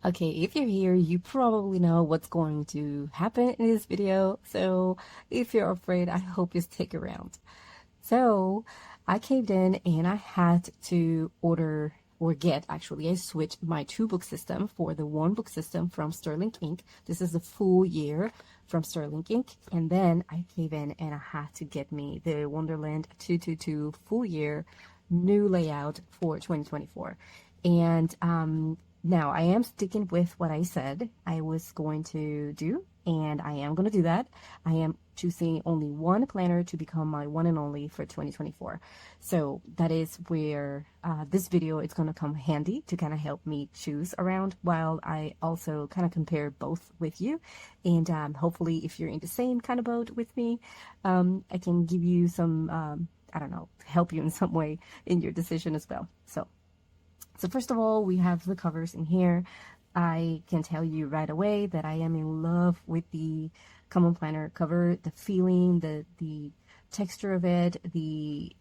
Okay, if you're here, you probably know what's going to happen in this video. So if you're afraid, I hope you stick around. So I caved in and I had to order or get actually, I switched my 2 book system for the 1 book system from Sterling Ink. This is the full year from Sterling Ink. And then I cave in and I had to get me the Wonderland 222 full year new layout for 2024. And now I am sticking with what I said I was going to do, and I am going to do that. I am choosing only one planner to become my one and only for 2024. So that is where this video is going to come handy to kind of help me choose around, while I also kind of compare both with you. And hopefully if you're in the same kind of boat with me, I can give you some, I don't know, help you in some way in your decision as well. So first of all, we have the covers in here. I can tell you right away that I am in love with the Common Planner cover, the feeling, the texture of it, the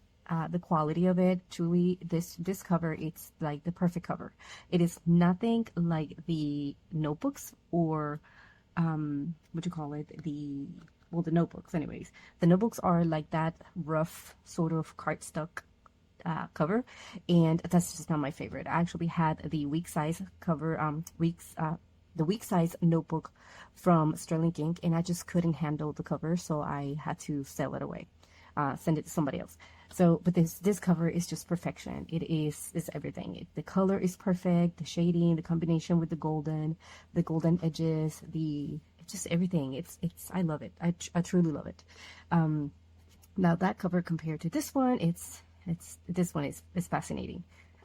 quality of it. Truly, this cover, it's like the perfect cover. It is nothing like the notebooks or what you call it, the notebooks anyways. The notebooks are like that rough sort of cardstock cover, and that's just not my favorite. I actually had the week size cover, the week size notebook from Sterling Ink, and I just couldn't handle the cover, so I had to sell it away, send it to somebody else. So, but this cover is just perfection. It's everything. The color is perfect, the shading, the combination with the golden edges, just everything. I love it. I truly love it. Now that cover compared to this one, this one is fascinating.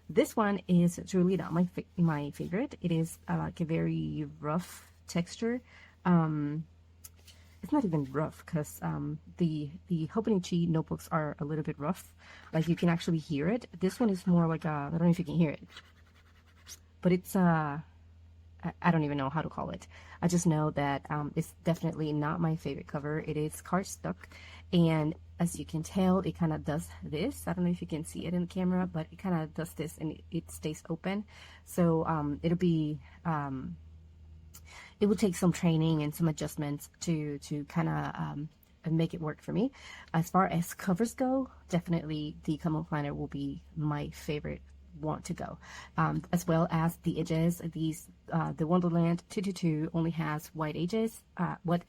This one is truly not my favorite. It is like a very rough texture. It's not even rough because the Hobonichi notebooks are a little bit rough. Like you can actually hear it. This one is more like I don't know if you can hear it, but it's I don't even know how to call it. I just know that it's definitely not my favorite cover. It is cardstock, and as you can tell, it kind of does this. I don't know if you can see it in the camera, but it kind of does this and it stays open. So it'll be, it will take some training and some adjustments to kind of make it work for me. As far as covers go, definitely the Common Planner will be my favorite want to go, as well as the edges. The Wonderland 222 only has white edges.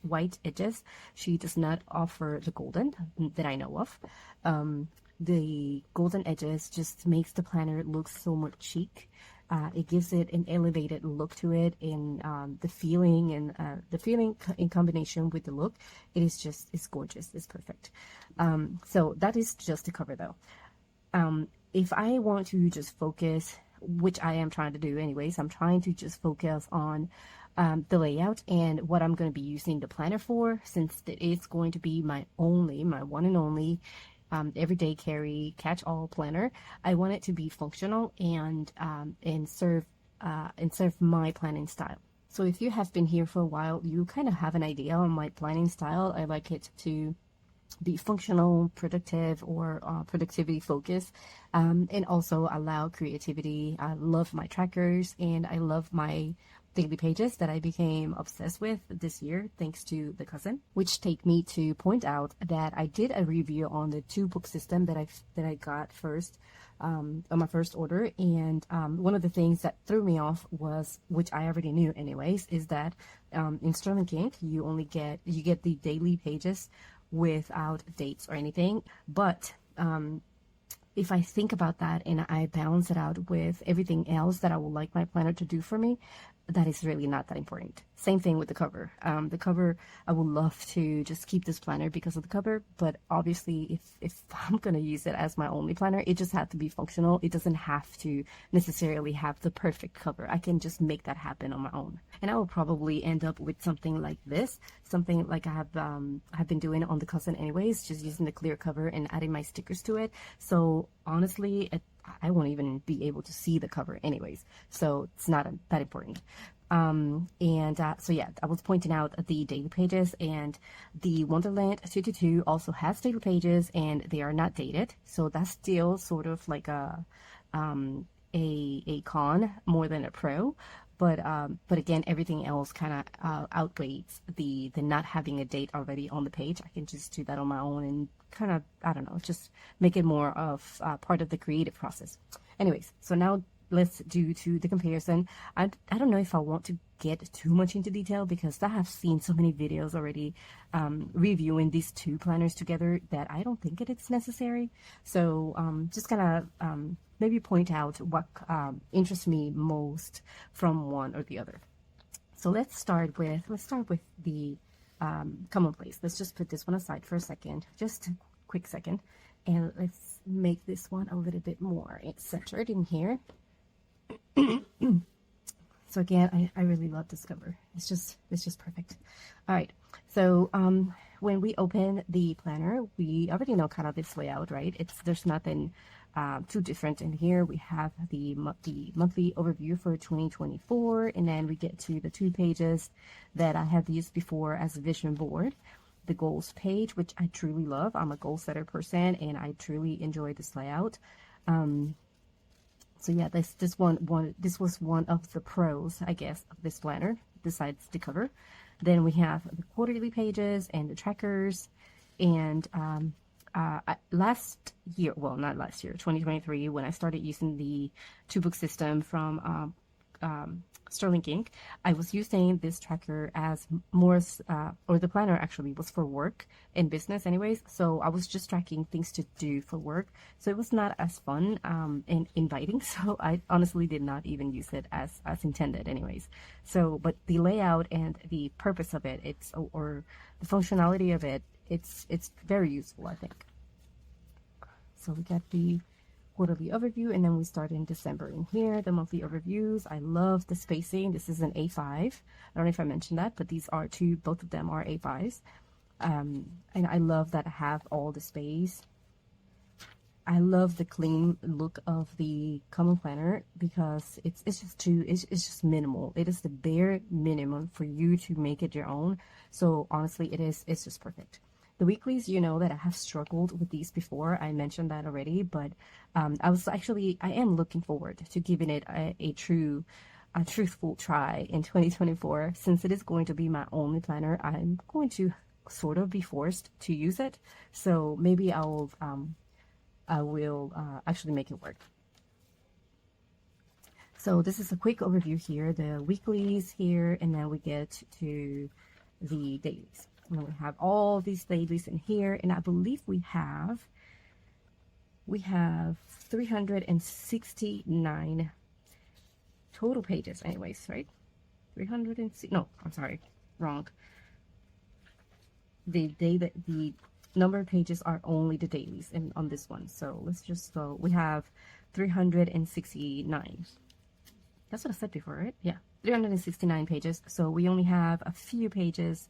White edges. She does not offer the golden that I know of. The golden edges just makes the planner look so much chic. It gives it an elevated look to it, and the feeling in combination with the look, it's gorgeous. It's perfect. So that is just the cover though. If I want to just focus, which I am trying to do anyways, I'm trying to just focus on the layout and what I'm going to be using the planner for, since it is going to be my one and only everyday carry catch-all planner. I want it to be functional and serve my planning style. So if you have been here for a while, you kind of have an idea on my planning style. I like it to be functional, productive, or productivity focused, and also allow creativity. I love my trackers and I love my daily pages that I became obsessed with this year thanks to the cousin, which take me to point out that I did a review on the 2 book system that I got first on my first order, and one of the things that threw me off was, which I already knew anyways, is that in Sterling Ink you get the daily pages without dates or anything. But if I think about that and I balance it out with everything else that I would like my planner to do for me, that is really not that important. Same thing with the cover. The cover, I would love to just keep this planner because of the cover, but obviously if I'm going to use it as my only planner, it just has to be functional. It doesn't have to necessarily have the perfect cover. I can just make that happen on my own. And I will probably end up with something like this, something like I have been doing on the cousin anyways, just using the clear cover and adding my stickers to it. So honestly, I won't even be able to see the cover anyways, so it's not that important. So yeah, I was pointing out the daily pages, and the Wonderland 222 also has daily pages and they are not dated, so that's still sort of like a con more than a pro. but again, everything else kind of outweighs the not having a date already on the page. I can just do that on my own and kind of, I don't know, just make it more of part of the creative process. Anyways, so now let's do to the comparison. I don't know if I want to get too much into detail because I have seen so many videos already reviewing these two planners together that I don't think it's necessary. So just gonna maybe point out what interests me most from one or the other. So let's start with the commonplace. Let's just put this one aside for a second, just a quick second, and let's make this one a little bit more centered in here. So again, I really love this cover. It's just perfect. All right, so when we open the planner, we already know kind of this layout, right? There's nothing too different in here. We have the monthly overview for 2024, and then we get to the 2 pages that I have used before as a vision board. The goals page, which I truly love. I'm a goal setter person, and I truly enjoy this layout. So yeah, this was one of the pros, I guess, of this planner, besides the cover. Then we have the quarterly pages and the trackers. And last year, well, not last year, 2023, when I started using the 2-book system from Sterling Ink, I was using this tracker as more, or the planner actually was for work and business anyways. So I was just tracking things to do for work. So it was not as fun and inviting. So I honestly did not even use it as intended anyways. So, but the layout and the purpose of it, or the functionality of it, it's very useful, I think. So we got the quarterly overview, and then we start in December in here, the monthly overviews. I love the spacing. This is an A5. I don't know if I mentioned that, but these are both of them are A5s. And I love that I have all the space. I love the clean look of the common planner because it's just minimal. It is the bare minimum for you to make it your own. So honestly, it's just perfect. The weeklies, you know that I have struggled with these before. I mentioned that already, but I am looking forward to giving it a truthful try in 2024. Since it is going to be my only planner, I'm going to sort of be forced to use it. So maybe I will actually make it work. So this is a quick overview here, the weeklies here, and then we get to the dailies. And we have all these dailies in here, and I believe we have 369 total pages anyways, right? 360, no, I'm sorry, wrong. The number of pages are only the dailies on this one. So let's just go. We have 369. That's what I said before, right? Yeah, 369 pages. So we only have a few pages.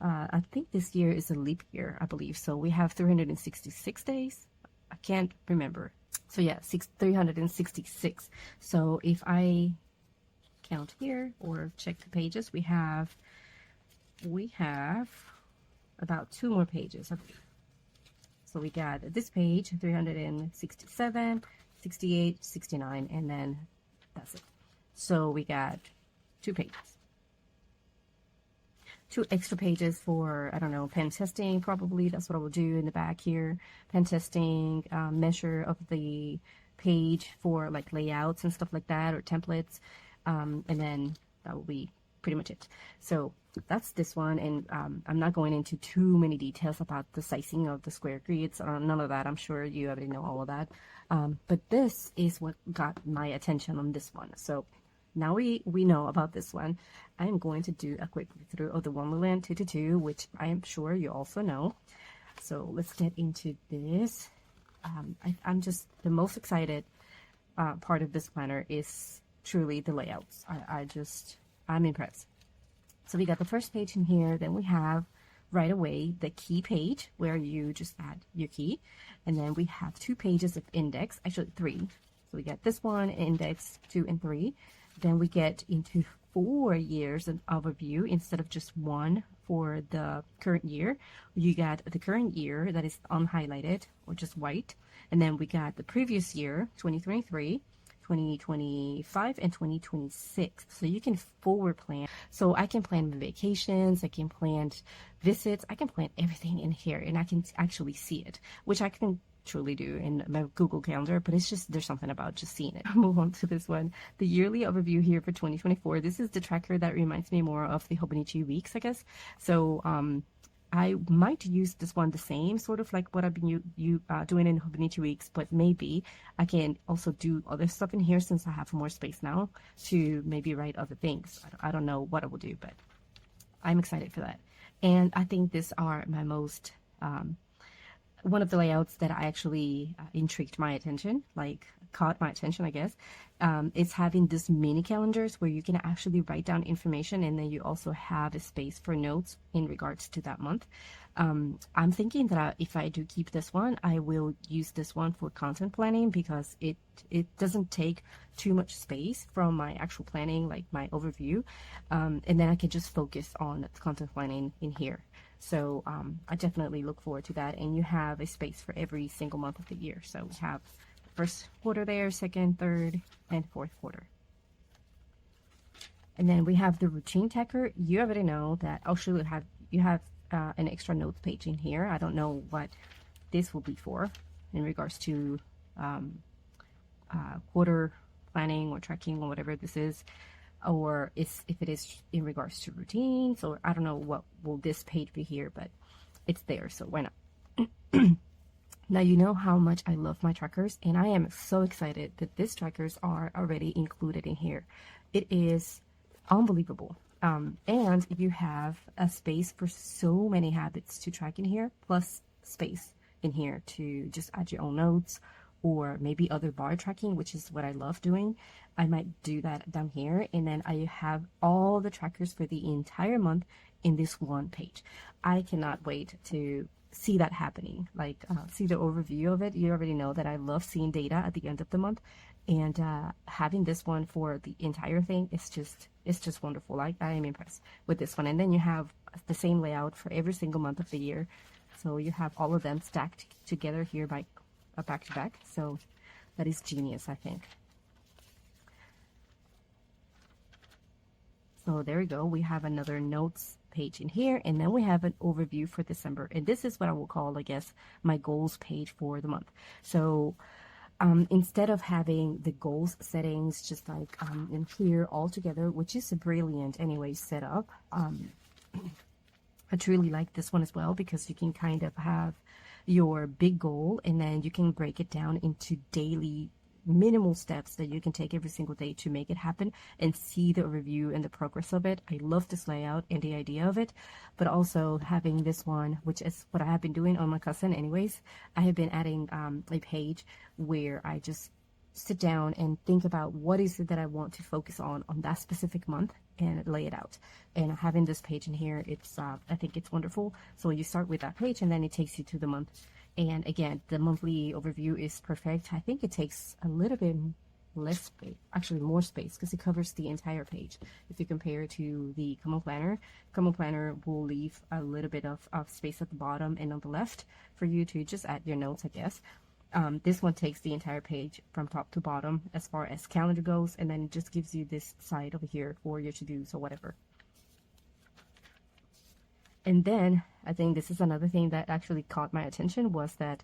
I think this year is a leap year, I believe. So we have 366 days. I can't remember. So yeah, 366. So if I count here or check the pages, we have about 2 more pages, I believe. So we got this page, 367, 68, 69, and then that's it. So we got 2 pages. 2 extra pages for, I don't know, pen testing, probably. That's what I will do in the back here. Pen testing, measure of the page for like layouts and stuff like that, or templates. And then that will be pretty much it. So that's this one, and I'm not going into too many details about the sizing of the square grids, none of that. I'm sure you already know all of that. But this is what got my attention on this one. So now we know about this one. I am going to do a quick through of the Wonderland 222, which I am sure you also know. So let's get into this. I'm just the most excited part of this planner is truly the layouts. I'm impressed. So we got the first page in here. Then we have right away the key page where you just add your key, and then we have 2 pages of index, actually 3. So we got this one, index 2 and 3. Then we get into 4 years of overview instead of just 1 for the current year. You got the current year that is unhighlighted or just white, and then we got the previous year, 2023, 2025 and 2026. So you can forward plan. So I can plan vacations, I can plan visits, I can plan everything in here, and I can actually see it, which I can truly do in my Google Calendar, but it's just, there's something about just seeing it. I'll move on to this one, the yearly overview here for 2024. This is the tracker that reminds me more of the Hobonichi weeks, I guess. So I might use this one the same, sort of like what I've been doing in Hobonichi weeks, but maybe I can also do other stuff in here since I have more space now to maybe write other things. I don't know what I will do, but I'm excited for that. And I think these are my most, one of the layouts that I actually intrigued my attention, like caught my attention, I guess, is having this mini calendars where you can actually write down information, and then you also have a space for notes in regards to that month. I'm thinking that if I do keep this one, I will use this one for content planning because it doesn't take too much space from my actual planning, like my overview, and then I can just focus on the content planning in here. So I definitely look forward to that, and you have a space for every single month of the year. So we have first quarter there, second, third, and fourth quarter. And then we have the routine tracker. You already know that I'll show you have an extra notes page in here. I don't know what this will be for in regards to quarter planning or tracking or whatever this is, or if it is in regards to routines, or I don't know what will this page be here, but it's there, so why not? Now you know how much I love my trackers, and I am so excited that these trackers are already included in here. It is unbelievable. And you have a space for so many habits to track in here, plus space in here to just add your own notes, or maybe other bar tracking, which is what I love doing. I might do that down here, and then I have all the trackers for the entire month in this one page. I cannot wait to see that happening, like see the overview of it. You already know that I love seeing data at the end of the month, and having this one for the entire thing is just wonderful. I am impressed with this one. And then you have the same layout for every single month of the year, so you have all of them stacked together here by back to back. So that is genius, I think. So there we go. We have another notes page in here, and then we have an overview for December, and this is what I will call, I guess, my goals page for the month. So instead of having the goals settings just like in here all together, which is a brilliant anyway setup, I truly like this one as well, because you can kind of have your big goal, and then you can break it down into daily minimal steps that you can take every single day to make it happen, and see the review and the progress of it. I love this layout and the idea of it, but also having this one, which is what I have been doing on my cousin anyways. I have been adding a page where I just sit down and think about what is it that I want to focus on that specific month, and lay it out. And having this page in here, it's I think it's wonderful. So you start with that page, and then it takes you to the month. And again, the monthly overview is perfect. I think it takes a little bit less space, actually more space, because it covers the entire page. If you compare it to the Common Planner will leave a little bit of space at the bottom and on the left for you to just add your notes, I guess. This one takes the entire page from top to bottom as far as calendar goes, and then it just gives you this side over here for your to-dos or whatever. And then I think this is another thing that actually caught my attention, was that,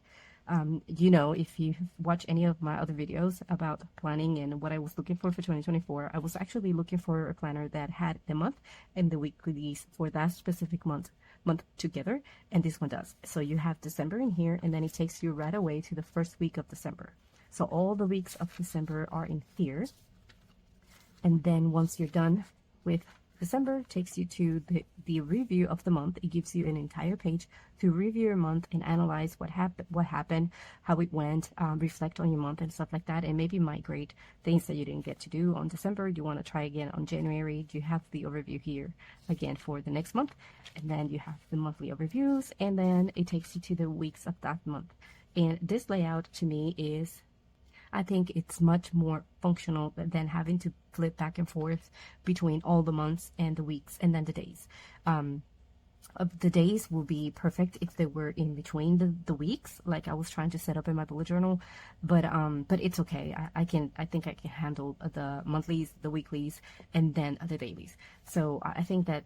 you know, if you watch any of my other videos about planning and what I was looking for 2024, I was actually looking for a planner that had the month and the weeklies for that specific month together, and this one does. So you have December in here, and then it takes you right away to the first week of December. So all the weeks of December are in here, and then once you're done with December, takes you to the review of the month. It gives you an entire page to review your month and analyze what happened, how it went, reflect on your month and stuff like that, and maybe migrate things that you didn't get to do on December. You want to try again on January. You have the overview here again for the next month, and then you have the monthly overviews, and then it takes you to the weeks of that month. And this layout to me is, I think it's much more functional than having to flip back and forth between all the months and the weeks and then the days. The days will be perfect if they were in between the weeks, like I was trying to set up in my bullet journal, but it's okay. I think I can handle the monthlies, the weeklies, and then the dailies. So I think that,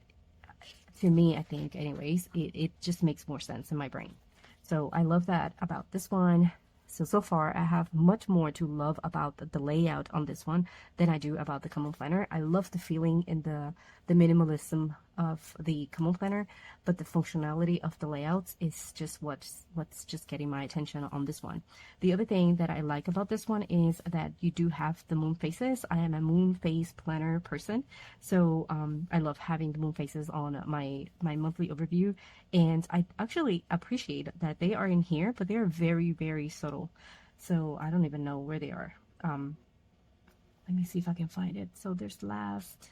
to me, I think anyways, it just makes more sense in my brain. So I love that about this one. So far I have much more to love about the layout on this one than I do about the common planner. I love the feeling and the minimalism of the common planner, but the functionality of the layouts is just what's just getting my attention on this one. The other thing that I like about this one is that you do have the moon phases. I am a moon phase planner person, so I love having the moon phases on my monthly overview, and I actually appreciate that they are in here, but they are very, very subtle. So I don't even know where they are. Let me see if I can find it. So there's last,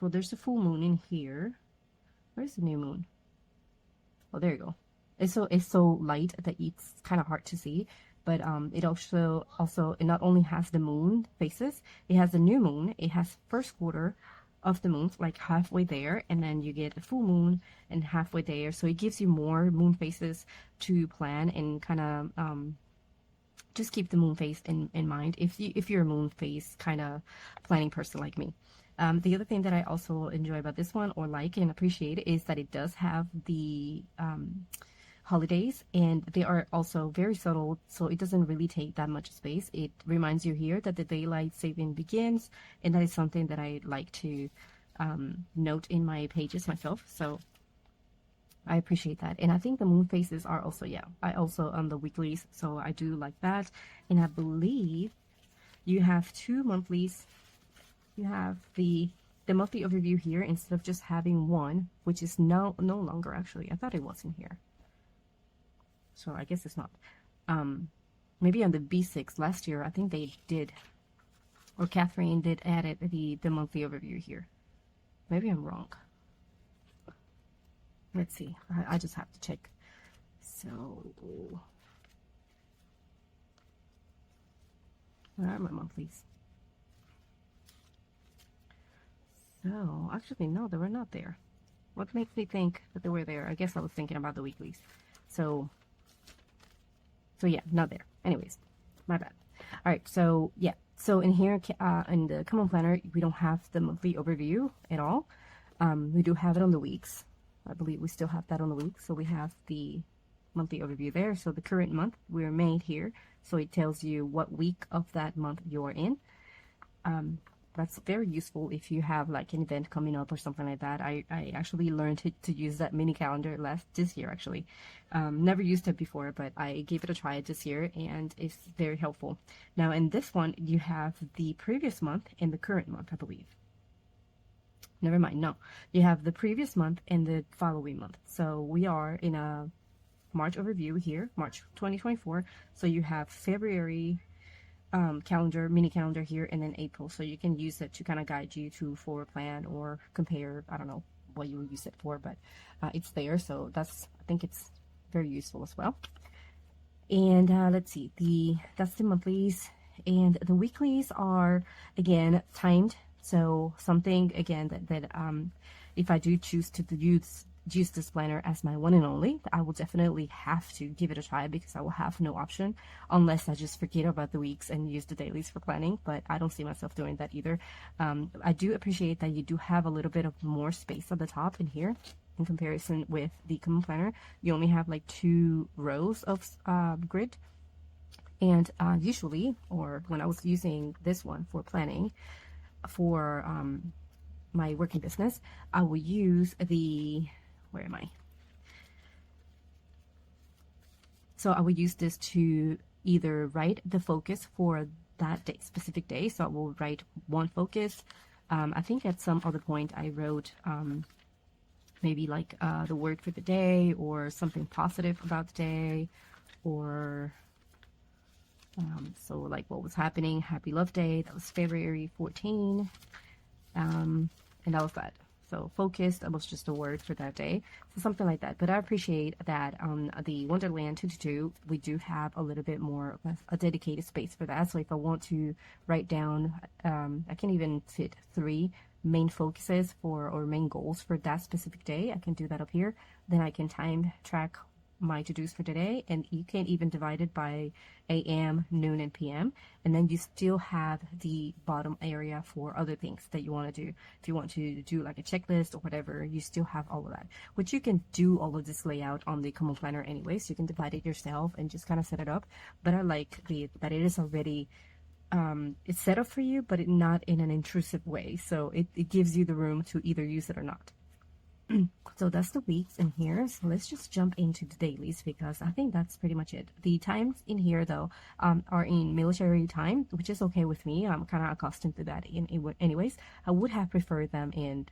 well, there's a full moon in here. Where's the new moon? Oh, there you go. It's so light that it's kind of hard to see, but it also it not only has the moon phases, it has the new moon, it has first quarter of the moon, like halfway there, and then you get the full moon and halfway there, so it gives you more moon phases to plan and kind of just keep the moon phase in mind if you're a moon phase kind of planning person like me. The other thing that I also enjoy about this one, or like and appreciate, is that it does have the holidays, and they are also very subtle, so it doesn't really take that much space. It reminds you here that the daylight saving begins, and that is something that I like to note in my pages myself. So I appreciate that. And I think the moon phases are also, yeah, I also on the weeklies, so I do like that. And I believe you have two monthlies. You have the monthly overview here instead of just having one, which is no longer, actually. I thought it was in here, so I guess it's not. Maybe on the B6 last year, I think they did, or Catherine did added the monthly overview here. Maybe I'm wrong. Let's see. I just have to check. So where are my monthlies? So actually, no, they were not there. What makes me think that they were there? I guess I was thinking about the weeklies. So yeah, not there. Anyways, my bad. All right, so yeah, so in here, in the common planner, we don't have the monthly overview at all. We do have it on the weeks. I believe we still have that on the weeks. So we have the monthly overview there. So the current month we're made here, so it tells you what week of that month you're in. That's very useful if you have like an event coming up or something like that. I actually learned to use that mini calendar this year actually. Never used it before, but I gave it a try this year, and it's very helpful. Now in this one, you have the previous month and the current month, I believe. Never mind, no. You have the previous month and the following month. So we are in a March overview here, March 2024. So you have February mini calendar here, and then April, so you can use it to kind of guide you to forward plan or compare. I don't know what you will use it for, but it's there, so I think it's very useful as well. And let's see, that's the monthlies, and the weeklies are again timed. So something again that if I do choose to use this planner as my one and only, I will definitely have to give it a try, because I will have no option unless I just forget about the weeks and use the dailies for planning. But I don't see myself doing that either. I do appreciate that you do have a little bit of more space at the top in here in comparison with the common planner. You only have like 2 rows of grid, and usually, or when I was using this one for planning for my working business, I will use the, where am I? So I will use this to either write the focus for that day, specific day. So I will write one focus. I think at some other point I wrote maybe like the word for the day, or something positive about the day, or so like what was happening, happy love day, that was February 14, and that was that. So focused, that was just a word for that day, so something like that. But I appreciate that on the Wonderland 222 we do have a little bit more of a dedicated space for that. So if I want to write down, I can even fit 3 main focuses for or main goals for that specific day. I can do that up here. Then I can time track my to-dos for today, and you can even divide it by AM, noon, and PM, and then you still have the bottom area for other things that you want to do. If you want to do like a checklist or whatever, you still have all of that, which you can do all of this layout on the common planner anyway, so you can divide it yourself and just kind of set it up. But I like that it is already it's set up for you, but not in an intrusive way, so it gives you the room to either use it or not. So that's the weeks in here. So let's just jump into the dailies, because I think that's pretty much it. The times in here though are in military time, which is okay with me. I'm kind of accustomed to that anyways. I would have preferred them in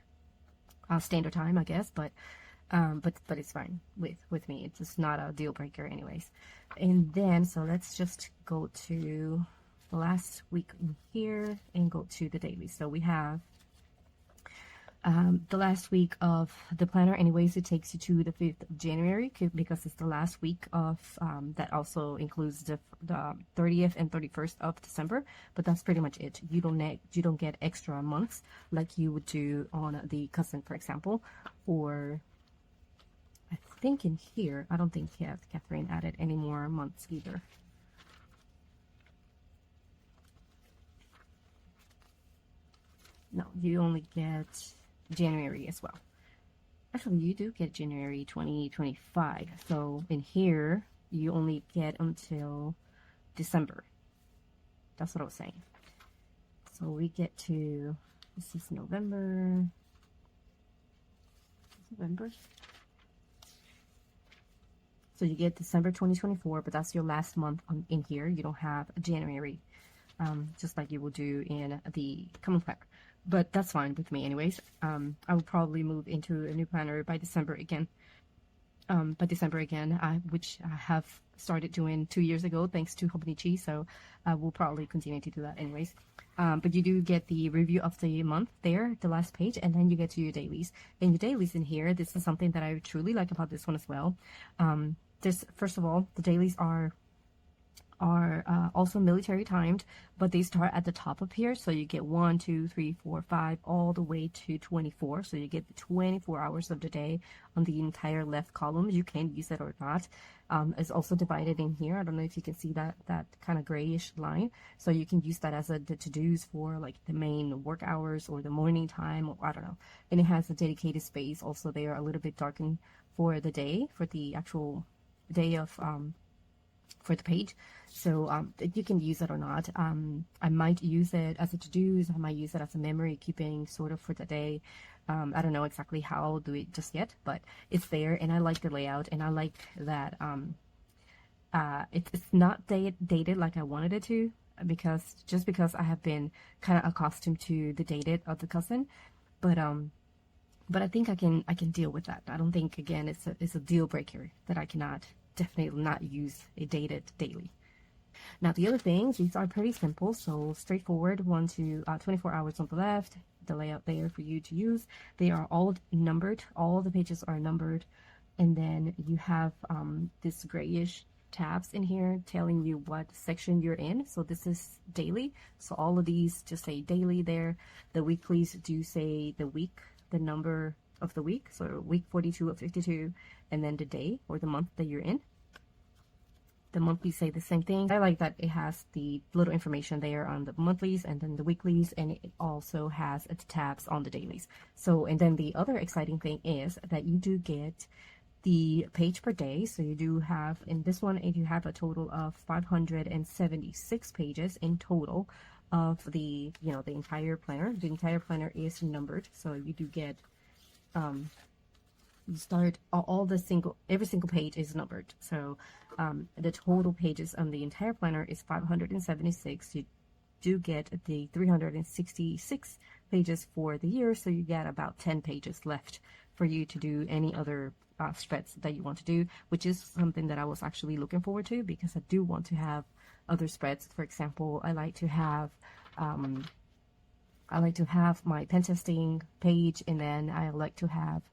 standard time, I guess, but it's fine with me. It's just not a deal breaker anyways. And then so let's just go to the last week in here and go to the daily. So we have the last week of the planner anyways. It takes you to the 5th of January because it's the last week of that also includes the 30th and 31st of December, but that's pretty much it. You don't get extra months like you would do on the cousin, for example. Or I think in here, I don't think Catherine added any more months either. No, you only get January as well. Actually, you do get January 2025. So in here, you only get until December. That's what I was saying. So we get to, this is November. So you get December 2024, but that's your last month in here. You don't have a January, just like you will do in the common planner. But that's fine with me anyways. I will probably move into a new planner by December again. Which I have started doing 2 years ago thanks to Hobonichi, so I will probably continue to do that anyways. But you do get the review of the month there, the last page, and then you get to your dailies. And your dailies in here, this is something that I truly like about this one as well. First of all, the dailies are also military timed, but they start at the top of here, so you get 1, 2, 3, 4, 5 all the way to 24. So you get the 24 hours of the day on the entire left column. You can use it or not. It's also divided in here. I don't know if you can see that kind of grayish line, so you can use that as the to-dos for like the main work hours or the morning time, or I don't know. And it has a dedicated space also there, a little bit darkened for the day, for the actual day of for the page. So you can use it or not. I might use it as a to-dos. I might use it as a memory keeping sort of for the day. I don't know exactly how I'll do it just yet, but it's there, and I like the layout, and I like that it's not dated like I wanted it to, because I have been kind of accustomed to the dated of the cousin, but I think I can deal with that. I don't think, again, it's a deal breaker that I cannot definitely not use a dated daily. Now the other things, these are pretty simple, so straightforward. 1 to 24 hours on the left, the layout there for you to use. They are all numbered. All the pages are numbered, and then you have this grayish tabs in here telling you what section you're in. So this is daily, so all of these just say daily there. The weeklies do say the week, the number of the week, so week 42 of 52, and then the day or the month that you're in. The monthlies say the same thing. I like that it has the little information there on the monthlies and then the weeklies, and it also has the tabs on the dailies. So, and then the other exciting thing is that you do get the page per day. So you do have, in this one, you have a total of 576 pages in total of the, the entire planner. The entire planner is numbered, so you do get you start every single page is numbered. So the total pages on the entire planner is 576. You do get the 366 pages for the year, so you get about 10 pages left for you to do any other spreads that you want to do, which is something that I was actually looking forward to, because I do want to have other spreads. For example, I like to have my pen testing page, and then I like to have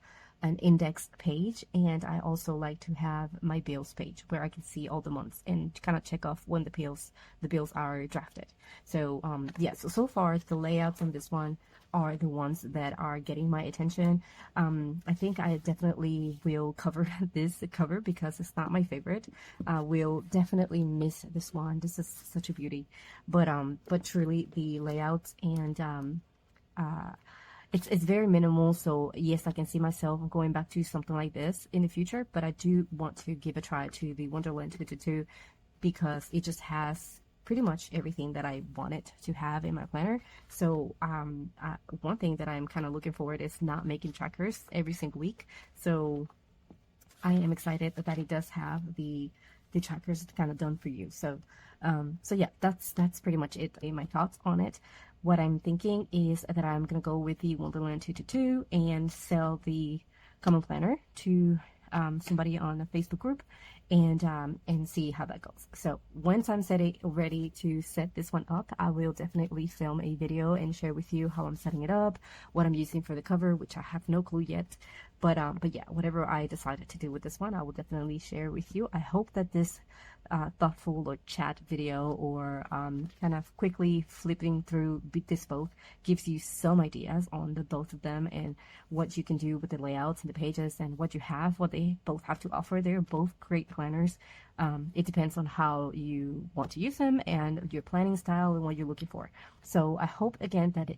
an index page, and I also like to have my bills page where I can see all the months and kind of check off when the bills are drafted. So yeah, so far the layouts on this one are the ones that are getting my attention. I think I definitely will cover this cover because it's not my favorite. Will definitely miss this one. This is such a beauty, but truly the layouts and it's very minimal. So yes, I can see myself going back to something like this in the future, but I do want to give a try to the Wonderland 222 because it just has pretty much everything that I wanted to have in my planner. So one thing that I'm kind of looking forward is not making trackers every single week. So I am excited that it does have the trackers kind of done for you. So so yeah, that's pretty much it in my thoughts on it. What I'm thinking is that I'm gonna go with the Wonderland 222 and sell the common planner to somebody on a Facebook group and see how that goes. So once I'm ready to set this one up, I will definitely film a video and share with you how I'm setting it up, what I'm using for the cover, which I have no clue yet. But yeah, whatever I decided to do with this one, I will definitely share with you. I hope that this thoughtful or chat video or kind of quickly flipping through this both gives you some ideas on the both of them and what you can do with the layouts and the pages and what you have, what they both have to offer. They're both great planners. It depends on how you want to use them and your planning style and what you're looking for. So I hope again that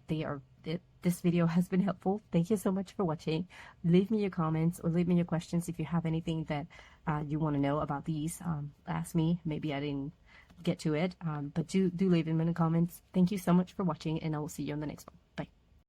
this video has been helpful. Thank you so much for watching. Leave me your comments or leave me your questions if you have anything that you want to know about these. Ask me. Maybe I didn't get to it, but do leave them in the comments. Thank you so much for watching, and I will see you on the next one.